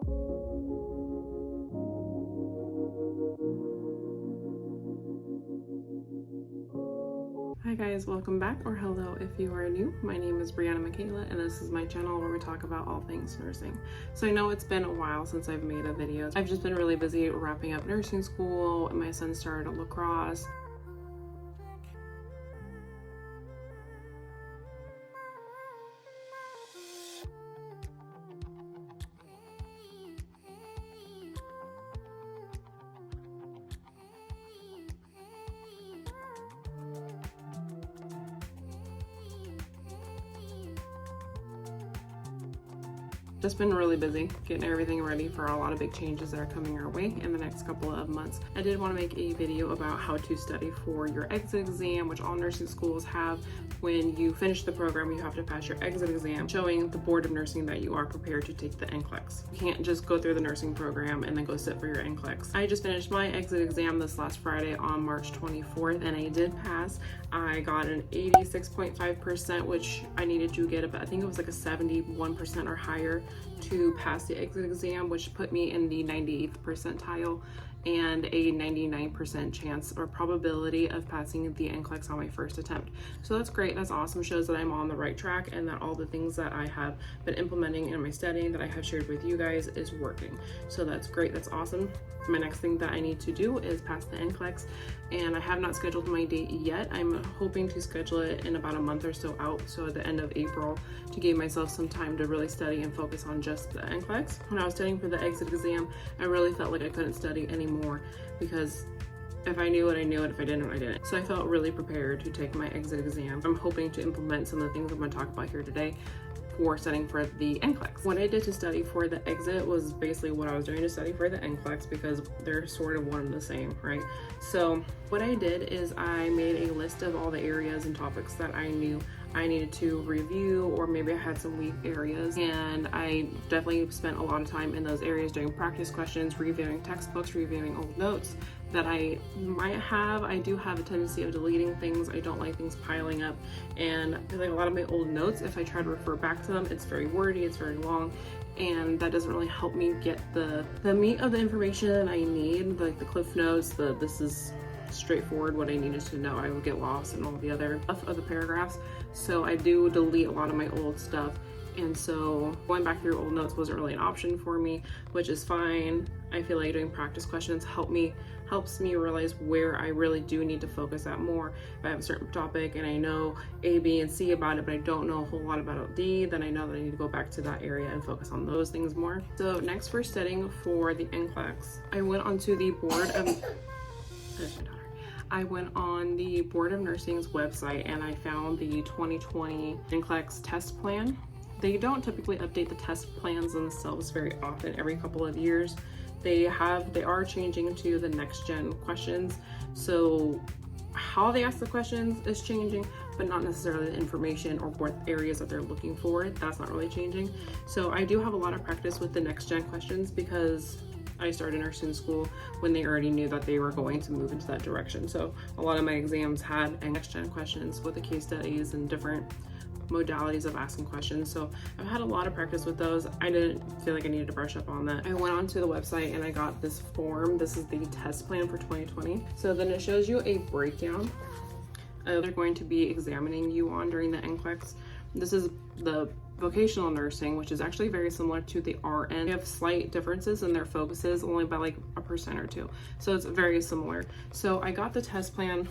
Hi guys, welcome back, or hello if you are new. My name is Brianna Michaela and this is my channel where we talk about all things nursing. So I know it's been a while since I've made a video. I've just been really busy wrapping up nursing school and my son started lacrosse. Just been really busy getting everything ready for a lot of big changes that are coming our way in the next couple of months. I did want to make a video about how to study for your exit exam, which all nursing schools have. When you finish the program, you have to pass your exit exam, showing the Board of Nursing that you are prepared to take the NCLEX. You can't just go through the nursing program and then go sit for your NCLEX. I just finished my exit exam this last Friday on March 24th, and I did pass. I got an 86.5%, which I needed to get about, I think it was like a 71% or higher to pass the exit exam, which put me in the 98th percentile and a 99% chance or probability of passing the NCLEX on my first attempt. So that's great, that's awesome. Shows that I'm on the right track and that all the things that I have been implementing in my studying that I have shared with you guys is working. So that's great, that's awesome. My next thing that I need to do is pass the NCLEX, and I have not scheduled my date yet. I'm hoping to schedule it in about a month or so out, so at the end of April, to give myself some time to really study and focus on just the NCLEX. When I was studying for the exit exam, I really felt like I couldn't study anymore, because if I knew it, I knew it. If I didn't, I didn't. So I felt really prepared to take my exit exam. I'm hoping to implement some of the things I'm going to talk about here today for studying for the NCLEX. What I did to study for the exit was basically what I was doing to study for the NCLEX, because they're sort of one and the same, right? So what I did is I made a list of all the areas and topics that I knew I needed to review, or maybe I had some weak areas, and I definitely spent a lot of time in those areas doing practice questions, reviewing textbooks, reviewing old notes that I might have. I do have a tendency of deleting things. I don't like things piling up, and I feel like a lot of my old notes, if I try to refer back to them, it's very wordy, it's very long, and that doesn't really help me get the meat of the information I need, like the cliff notes, this is straightforward what I needed to know. I would get lost in all the other stuff of the paragraphs. So I do delete a lot of my old stuff, and so going back through old notes wasn't really an option for me, which is fine. I feel like doing practice questions helps me realize where I really do need to focus at more. If I have a certain topic and I know A, B, and C about it, but I don't know a whole lot about D, then I know that I need to go back to that area and focus on those things more. So next, for studying for the NCLEX, I went onto the Board of I went on the Board of Nursing's website and I found the 2020 NCLEX test plan. They don't typically update the test plans themselves very often, every couple of years. They are changing to the next gen questions. So how they ask the questions is changing, but not necessarily the information or what areas that they're looking for. That's not really changing. So I do have a lot of practice with the next gen questions, because I started nursing school when they already knew that they were going to move into that direction. So a lot of my exams had next gen questions with the case studies and different modalities of asking questions. So I've had a lot of practice with those. I didn't feel like I needed to brush up on that. I went onto the website and I got this form. This is the test plan for 2020. So then it shows you a breakdown they're going to be examining you on during the NCLEX. This is the vocational nursing, which is actually very similar to the RN. They have slight differences in their focuses, only by like 1% or 2%. So it's very similar. So I got the test plan,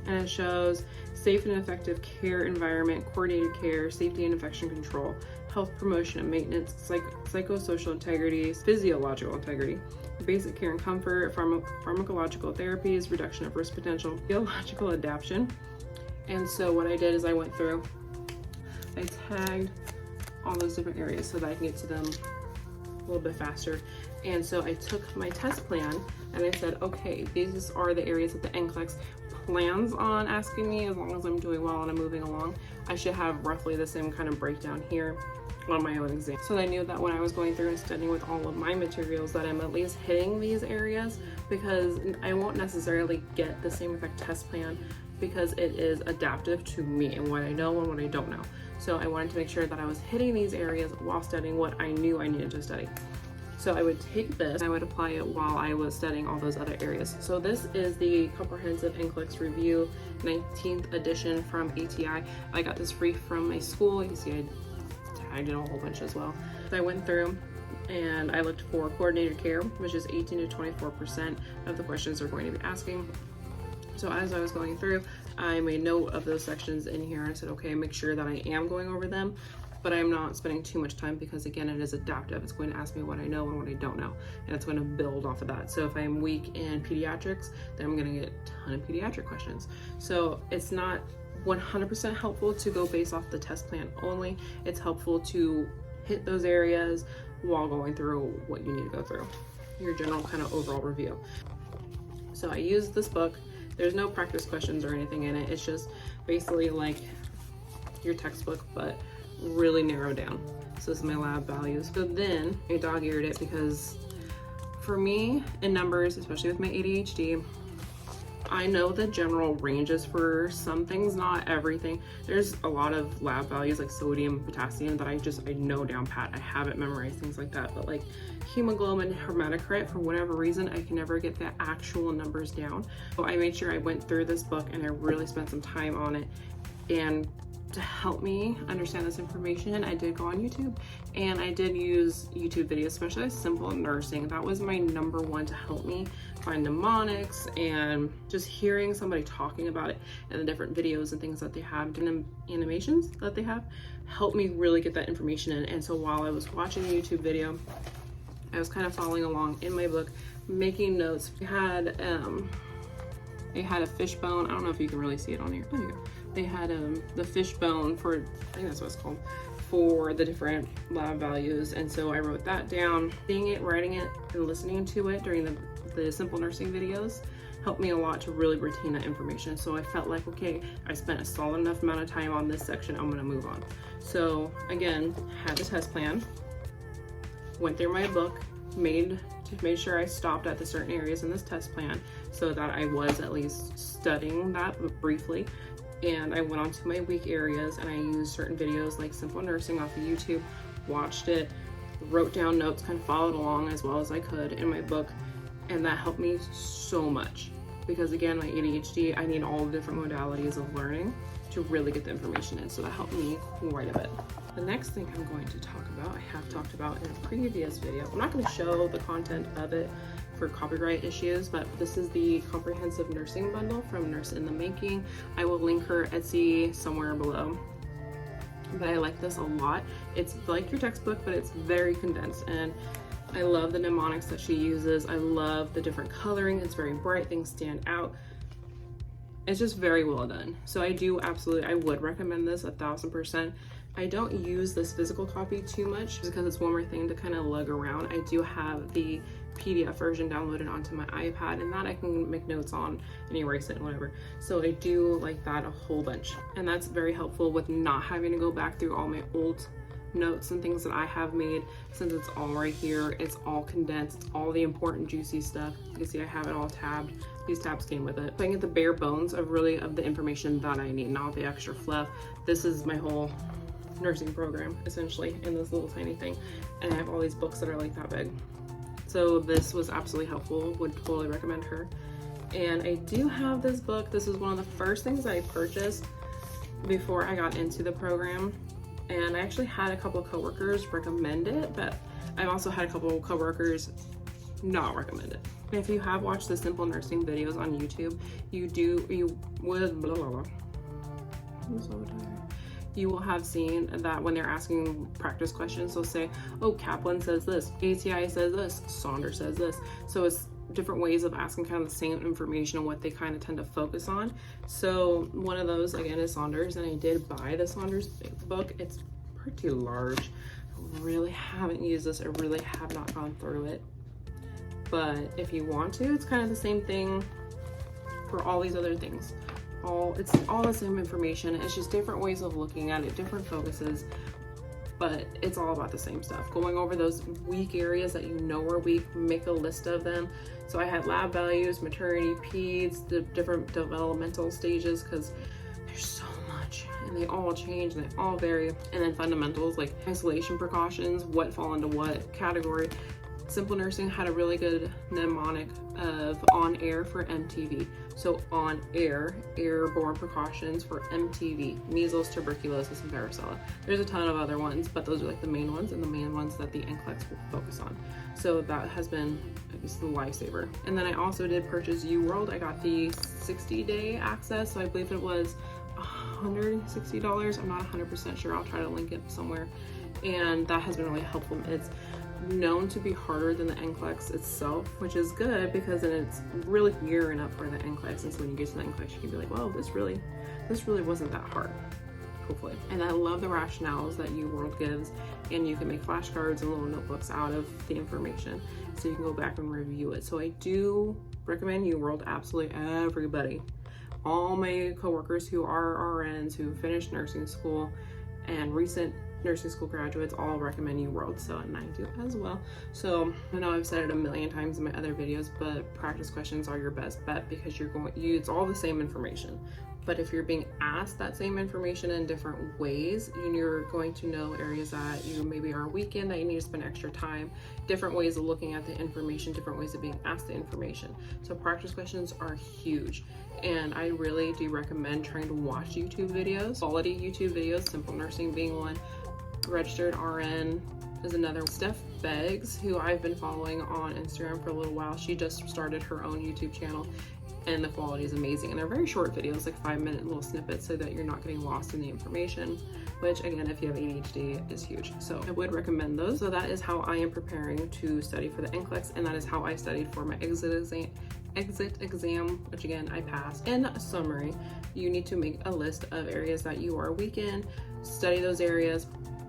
and it shows safe and effective care environment, coordinated care, safety and infection control, health promotion and maintenance, psychosocial integrity, physiological integrity, basic care and comfort, pharmacological therapies, reduction of risk potential, biological adaptation. And so what I did is I went through, I tagged all those different areas so that I can get to them a little bit faster. And so I took my test plan and I said, okay, these are the areas that the NCLEX plans on asking me. As long as I'm doing well and I'm moving along, I should have roughly the same kind of breakdown here on my own exam. So I knew that when I was going through and studying with all of my materials that I'm at least hitting these areas, because I won't necessarily get the same exact test plan, because it is adaptive to me and what I know and what I don't know. So I wanted to make sure that I was hitting these areas while studying what I knew I needed to study. So I would take this, I would apply it while I was studying all those other areas. So this is the Comprehensive NCLEX Review 19th edition from ATI. I got this free from my school. You can see I did a whole bunch as well. So I went through and I looked for coordinated care, which is 18 to 24% of the questions they're going to be asking. So as I was going through, I made note of those sections in here. I said, okay, make sure that I am going over them, but I'm not spending too much time because again, it is adaptive. It's going to ask me what I know and what I don't know, and it's going to build off of that. So if I'm weak in pediatrics, then I'm going to get a ton of pediatric questions. So it's not 100% helpful to go based off the test plan only. It's helpful to hit those areas while going through what you need to go through, your general kind of overall review. So I used this book. There's no practice questions or anything in it. It's just basically like your textbook, but really narrowed down. So this is my lab values. So then I dog-eared it because for me in numbers, especially with my ADHD, I know the general ranges for some things, not everything. There's a lot of lab values like sodium, potassium that I know down pat. I haven't memorized things like that, but like hemoglobin, hematocrit, for whatever reason, I can never get the actual numbers down. So I made sure I went through this book and I really spent some time on it. And to help me understand this information, I did go on YouTube and I did use YouTube videos, especially simple nursing. That was my number one to help me find mnemonics, and just hearing somebody talking about it and the different videos and things that they have, different animations that they have, helped me really get that information in. And so while I was watching the YouTube video, I was kind of following along in my book, making notes. It had a fishbone. I don't know if you can really see it on here. Oh, there you go. They had the fishbone for, I think that's what it's called, for the different lab values. And so I wrote that down. Seeing it, writing it, and listening to it during the simple nursing videos helped me a lot to really retain that information. So I felt like, okay, I spent a solid enough amount of time on this section, I'm gonna move on. So again, had the test plan, went through my book, made sure I stopped at the certain areas in this test plan so that I was at least studying that briefly. And I went on to my weak areas and I used certain videos like Simple Nursing off of YouTube, watched it, wrote down notes, kind of followed along as well as I could in my book. And that helped me so much because again, my ADHD, I need all the different modalities of learning to really get the information in. So that helped me quite a bit. The next thing I'm going to talk about, I have talked about in a previous video. I'm not going to show the content of it for copyright issues, but this is the Comprehensive Nursing Bundle from Nurse in the Making. I will link her Etsy somewhere below. But I like this a lot. It's like your textbook, but it's very condensed, and I love the mnemonics that she uses. I love the different coloring. It's very bright, things stand out. It's just very well done. So I would recommend this 1000%. I don't use this physical copy too much because it's one more thing to kind of lug around. I do have the PDF version downloaded onto my iPad, and that I can make notes on and erase it and whatever. So I do like that a whole bunch. And that's very helpful with not having to go back through all my old notes and things that I have made, since it's all right here. It's all condensed. It's all the important juicy stuff. You can see I have it all tabbed. These tabs came with it. So I get the bare bones of the information that I need, not the extra fluff. This is my whole nursing program essentially in this little tiny thing, and I have all these books that are like that big. So this was absolutely helpful. Would totally recommend her. And I do have this book. This is one of the first things I purchased before I got into the program, and I actually had a couple of coworkers recommend it, but I've also had a couple of coworkers not recommend it. And if you have watched the Simple Nursing videos on YouTube, you will have seen that when they're asking practice questions, they'll say, oh, Kaplan says this, ATI says this, Saunders says this. So it's different ways of asking kind of the same information and what they kind of tend to focus on. So one of those, again, is Saunders, and I did buy the Saunders book. It's pretty large. I really haven't used this. I really have not gone through it. But if you want to, it's kind of the same thing for all these other things. It's all the same information. It's just different ways of looking at it, different focuses, but it's all about the same stuff. Going over those weak areas that you know are weak, make a list of them. So I had lab values, maternity, peds, the different developmental stages, because there's so much and they all change and they all vary. And then fundamentals like isolation precautions, what fall into what category. Simple Nursing had a really good mnemonic of on air for MTV. So on air, airborne precautions for MTV, measles, tuberculosis, and varicella. There's a ton of other ones, but those are like the main ones and the main ones that the NCLEX will focus on. So that has been, I guess, the lifesaver. And then I also did purchase UWorld. I got the 60-day access, so I believe it was $160. I'm not 100% sure. I'll try to link it somewhere. And that has been really helpful. It's known to be harder than the NCLEX itself, which is good because then it's really gearing up for the NCLEX. And so when you get to the NCLEX, you can be like, well, this really wasn't that hard, hopefully. And I love the rationales that UWorld gives, and you can make flashcards and little notebooks out of the information so you can go back and review it. So I do recommend UWorld, absolutely everybody. All my coworkers who are RNs, who finished nursing school, and recent nursing school graduates all recommend UWorld, so, and I do as well. So I know I've said it a million times in my other videos, but practice questions are your best bet because it's all the same information. But if you're being asked that same information in different ways, you're going to know areas that you maybe are weak in, that you need to spend extra time, different ways of looking at the information, different ways of being asked the information. So practice questions are huge. And I really do recommend trying to watch YouTube videos, quality YouTube videos, Simple Nursing being one, Registered RN is another. Steph Beggs, who I've been following on Instagram for a little while, she just started her own YouTube channel, and the quality is amazing. And they're very short videos, like 5-minute little snippets, so that you're not getting lost in the information, which again, if you have ADHD, is huge. So I would recommend those. So that is how I am preparing to study for the NCLEX, and that is how I studied for my exit exam, which again, I passed. In summary, you need to make a list of areas that you are weak in, study those areas,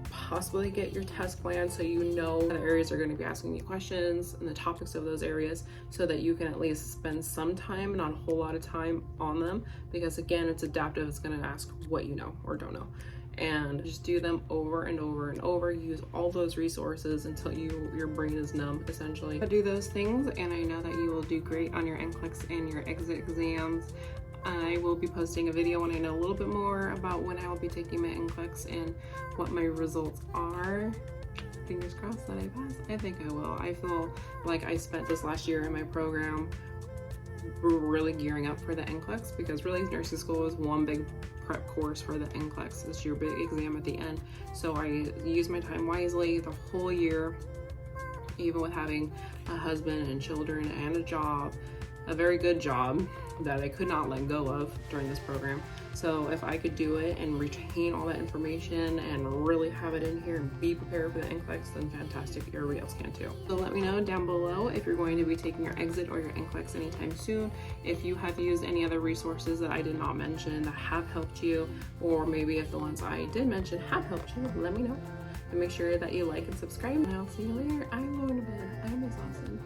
possibly get your test plan so you know the areas are going to be asking you questions and the topics of those areas, so that you can at least spend some time, not a whole lot of time on them, because again, it's adaptive. It's going to ask what you know or don't know, and just do them over and over and over. Use all those resources until your brain is numb, essentially. Do those things, and I know that you will do great on your NCLEX and your exit exams. I will be posting a video when I know a little bit more about when I will be taking my NCLEX and what my results are. Fingers crossed that I pass. I think I will. I feel like I spent this last year in my program really gearing up for the NCLEX, because really nursing school is one big prep course for the NCLEX. It's your big exam at the end. So I use my time wisely the whole year, even with having a husband and children and a job, a very good job that I could not let go of during this program. So if I could do it and retain all that information and really have it in here and be prepared for the NCLEX, then fantastic, everybody else can too. So let me know down below if you're going to be taking your exit or your NCLEX anytime soon, if you have used any other resources that I did not mention that have helped you, or maybe if the ones I did mention have helped you, let me know. And make sure that you like and subscribe, and I'll see you later. I'm going to bed. I miss Austin.